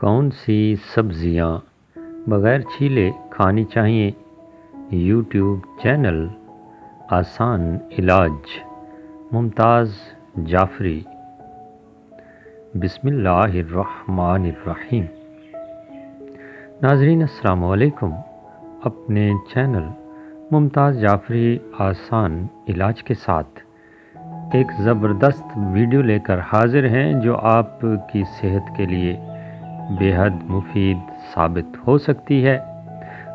کون سی سبزیاں بغیر چھیلے کھانی چاہیے؟ یوٹیوب چینل آسان علاج ممتاز جعفری۔ بسم اللہ الرحمن الرحیم۔ ناظرین السلام علیکم۔ اپنے چینل ممتاز جعفری آسان علاج کے ساتھ ایک زبردست ویڈیو لے کر حاضر ہیں جو آپ کی صحت کے لیے بے حد مفید ثابت ہو سکتی ہے۔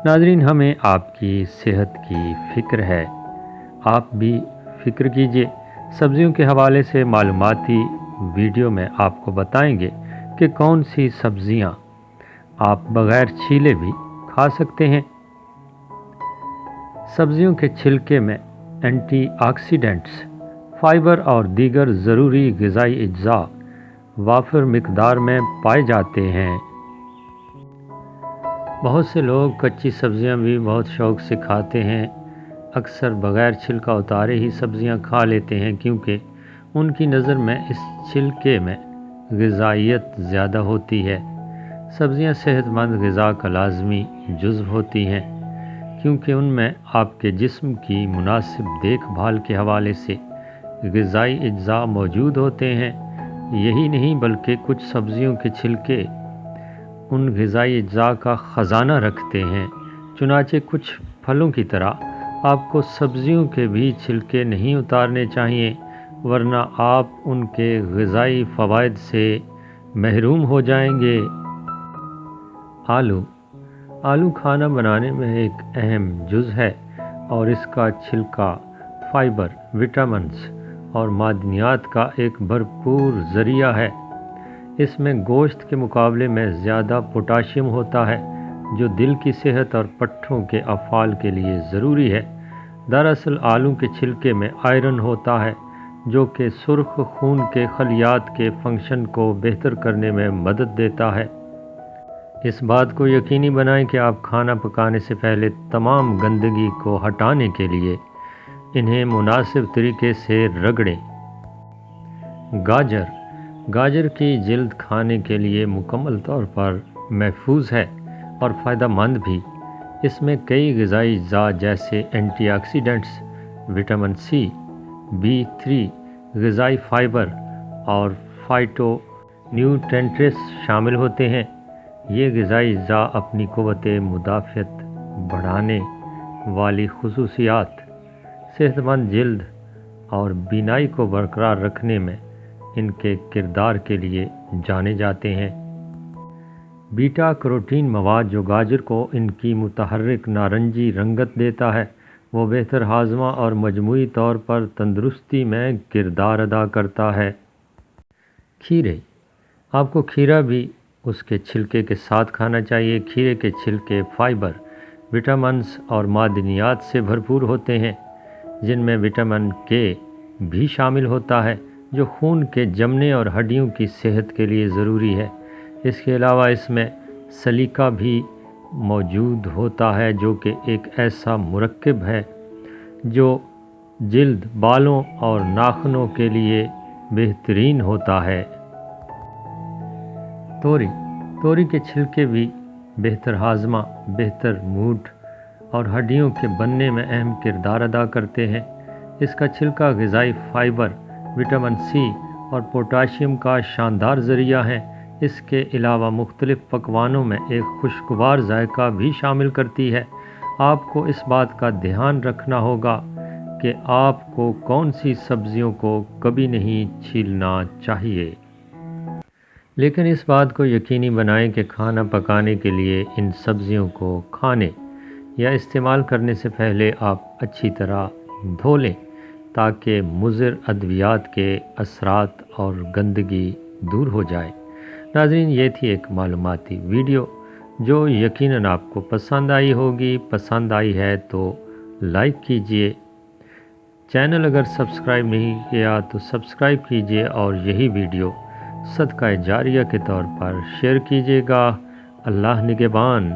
ناظرین، ہمیں آپ کی صحت کی فکر ہے، آپ بھی فکر کیجئے۔ سبزیوں کے حوالے سے معلوماتی ویڈیو میں آپ کو بتائیں گے کہ کون سی سبزیاں آپ بغیر چھیلے بھی کھا سکتے ہیں۔ سبزیوں کے چھلکے میں اینٹی آکسیڈنٹس، فائبر اور دیگر ضروری غذائی اجزاء وافر مقدار میں پائے جاتے ہیں۔ بہت سے لوگ کچی سبزیاں بھی بہت شوق سے کھاتے ہیں، اکثر بغیر چھلکا اتارے ہی سبزیاں کھا لیتے ہیں کیونکہ ان کی نظر میں اس چھلکے میں غذائیت زیادہ ہوتی ہے۔ سبزیاں صحت مند غذا کا لازمی جزو ہوتی ہیں کیونکہ ان میں آپ کے جسم کی مناسب دیکھ بھال کے حوالے سے غذائی اجزاء موجود ہوتے ہیں۔ یہی نہیں بلکہ کچھ سبزیوں کے چھلکے ان غذائی اجزاء کا خزانہ رکھتے ہیں۔ چنانچہ کچھ پھلوں کی طرح آپ کو سبزیوں کے بھی چھلکے نہیں اتارنے چاہیے، ورنہ آپ ان کے غذائی فوائد سے محروم ہو جائیں گے۔ آلو کھانا بنانے میں ایک اہم جز ہے اور اس کا چھلکا فائبر، وٹامنز اور معدنیات کا ایک بھرپور ذریعہ ہے۔ اس میں گوشت کے مقابلے میں زیادہ پوٹاشیم ہوتا ہے جو دل کی صحت اور پٹھوں کے افعال کے لیے ضروری ہے۔ دراصل آلو کے چھلکے میں آئرن ہوتا ہے جو کہ سرخ خون کے خلیات کے فنکشن کو بہتر کرنے میں مدد دیتا ہے۔ اس بات کو یقینی بنائیں کہ آپ کھانا پکانے سے پہلے تمام گندگی کو ہٹانے کے لیے انہیں مناسب طریقے سے رگڑیں۔ گاجر کی جلد کھانے کے لیے مکمل طور پر محفوظ ہے اور فائدہ مند بھی۔ اس میں کئی غذائی اجزاء جیسے anti oxidants, vitamin C, B3، غذائی فائبر اور فائٹو نیوٹرینٹس شامل ہوتے ہیں۔ یہ غذائی اجزاء اپنی قوت مدافعت بڑھانے والی خصوصیات، صحت مند جلد اور بینائی کو برقرار رکھنے میں ان کے کردار کے لیے جانے جاتے ہیں۔ بیٹا کیروٹین مواد جو گاجر کو ان کی متحرک نارنجی رنگت دیتا ہے، وہ بہتر ہاضمہ اور مجموعی طور پر تندرستی میں کردار ادا کرتا ہے۔ آپ کو کھیرا بھی اس کے چھلکے کے ساتھ کھانا چاہیے۔ کھیرے کے چھلکے فائبر، وٹامنز اور معدنیات سے بھرپور ہوتے ہیں جن میں وٹامن کے بھی شامل ہوتا ہے جو خون کے جمنے اور ہڈیوں کی صحت کے لیے ضروری ہے۔ اس کے علاوہ اس میں سلیکا بھی موجود ہوتا ہے جو کہ ایک ایسا مرکب ہے جو جلد، بالوں اور ناخنوں کے لیے بہترین ہوتا ہے۔ توری کے چھلکے بھی بہتر ہاضمہ، بہتر موڈ اور ہڈیوں کے بننے میں اہم کردار ادا کرتے ہیں۔ اس کا چھلکا غذائی فائبر، وٹامن سی اور پوٹاشیم کا شاندار ذریعہ ہے۔ اس کے علاوہ مختلف پکوانوں میں ایک خوشگوار ذائقہ بھی شامل کرتی ہے۔ آپ کو اس بات کا دھیان رکھنا ہوگا کہ آپ کو کون سی سبزیوں کو کبھی نہیں چھیلنا چاہیے۔ لیکن اس بات کو یقینی بنائیں کہ کھانا پکانے کے لیے ان سبزیوں کو کھانے یا استعمال کرنے سے پہلے آپ اچھی طرح دھو لیں تاکہ مضر ادویات کے اثرات اور گندگی دور ہو جائے۔ ناظرین، یہ تھی ایک معلوماتی ویڈیو جو یقیناً آپ کو پسند آئی ہوگی۔ پسند آئی ہے تو لائک کیجئے، چینل اگر سبسکرائب نہیں کیا تو سبسکرائب کیجئے اور یہی ویڈیو صدقہ جاریہ کے طور پر شیئر کیجئے گا۔ اللہ نگہبان۔